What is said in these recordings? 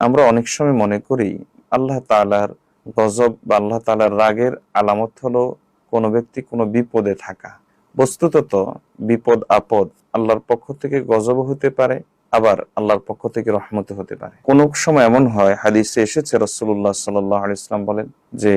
আমরা অনেক সময় মনে করি আল্লাহ তাআলার গজব বা আল্লাহ তাআলার রাগের আলামত হলো কোনো ব্যক্তি কোনো বিপদে থাকা। বস্তুত বিপদ আপদ আল্লাহর পক্ষ থেকে গজব হতে পারে, আবার আল্লাহর পক্ষ থেকে রহমত হতে পারে। কোন সময় এমন হয়, হাদিসে এসেছে রাসূলুল্লাহ সাল্লাল্লাহু আলাইহি ওয়াসাল্লাম বলেন যে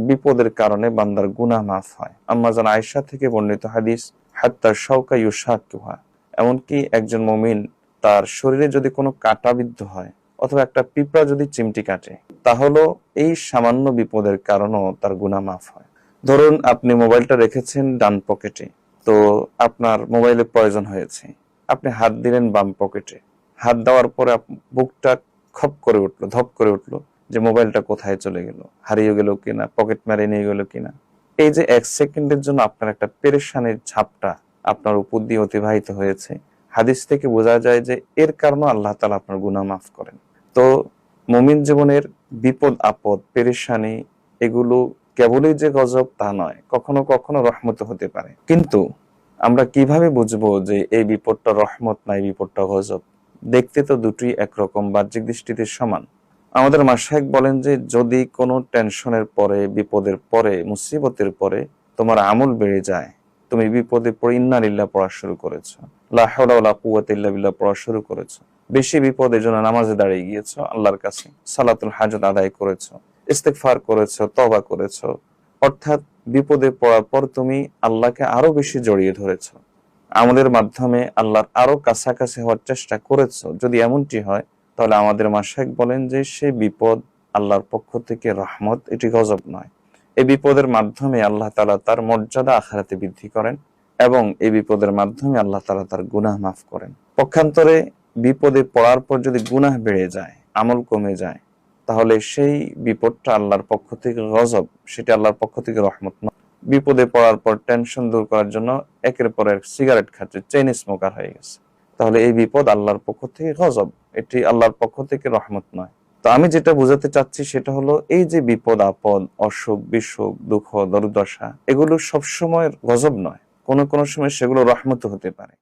বিপদের কারণে বান্দার গুনাহ মাফ হয়। আম্মা জান আয়েশা থেকে বর্ণিত হাদিস, হাত্তা শাওকা ইউশাকুহা, এমনকি একজন মুমিন তার শরীরে যদি কোনো কাঁটা বিদ্ধ হয় অথবা একটা পিঁপড়া যদি চিমটি কাটে, তাহলে এই সামান্য বিপদের কারণেও তার গুনাহ মাফ হয়। ধরুন আপনি মোবাইলটা রেখেছেন ডান পকেটে, তো আপনার মোবাইলে প্রয়োজন হয়েছে, আপনি হাত দিলেন বাম পকেটে, হাত দেওয়ার পরে বুকটা খপ করে উঠলো, ধপ করে উঠলো যে মোবাইলটা কোথায় চলে গেল, হারিয়ে গেল কিনা, পকেট মারে নিয়ে গেল কিনা। এই যে 1 সেকেন্ডের জন্য আপনার একটা পেরেশানির ছাপটা আপনার উপর দিয়ে অতিবাহিত হয়েছে, হাদিস থেকে বোঝা যায় যে এর কারণে আল্লাহ তাআলা আপনার গুনাহ মাফ করেন। তো মুমিন জীবনের বিপদ আপদ পেরেশানি এগুলো কেবলই যে গজব তা নয়, কখনো কখনো রহমত হতে পারে। কিন্তু আমরা কিভাবে বুঝবো যে এই বিপদটা রহমত না এই বিপদটা গজব? দেখতে তো দুটোই একরকম, বাহ্যিক দৃষ্টিতে সমান। আমাদের মাশায়েখ বলেন যে যদি কোনো টেনশনের পরে, বিপদের পরে, মুসিবতের পরে তোমার আমল বেড়ে যায়, তুমি বিপদে পড়ে ইন্না লিল্লাহ পড়া শুরু করেছো, লা হাওলা ওয়ালা কুওয়াতা ইল্লা বিল্লাহ পড়া শুরু করেছো, বেশি বিপদের জন্য নামাজে দাঁড়িয়ে গিয়েছো, আল্লাহর কাছে সালাতুল হাজত আদায় করেছো, ইস্তেগফার করেছো, তওবা করেছো, অর্থাৎ বিপদে পড়ার পর তুমি আল্লাহকে আরো বেশি জড়িয়ে ধরেছো, আমাদের মাধ্যমে আল্লাহর আরো কাছাকাছি হওয়ার চেষ্টা করেছো, যদি এমনটি হয় তাহলে আমাদের মাশায়েখ বলেন যে সেই বিপদ আল্লাহর পক্ষ থেকে রহমত, এটি গজব নয়। এই বিপদের মাধ্যমে আল্লাহ তাআলা তার মর্যাদা আখিরাতে বৃদ্ধি করেন এবং এই বিপদের মাধ্যমে আল্লাহ তাআলা তার গুনাহ মাফ করেন। পক্ষান্তরে বিপদে পড়ার পর যদি গুনাহ বেড়ে যায়, আমল কমে যায়, তাহলে সেই বিপদটা আল্লাহর পক্ষ থেকে গজব, সেটা আল্লাহর পক্ষ থেকে রহমত নয়। বিপদে পড়ার পর টেনশন দূর করার জন্য একের পর এক সিগারেট খাচ্ছে, চেইন স্মোকার হয়ে গেছে, তাহলে এই বিপদ আল্লাহর পক্ষ থেকে গজব, এটি আল্লাহর পক্ষ থেকে রহমত নয়। তো আমি যেটা বোঝাতে চাচ্ছি সেটা হলো এই যে বিপদ আপদ, অসুখ বিসুখ, দুঃখ দুর্দশা, এগুলো সবসময় গজব নয়, কোনো কোনো সময় সেগুলো রহমত হতে পারে।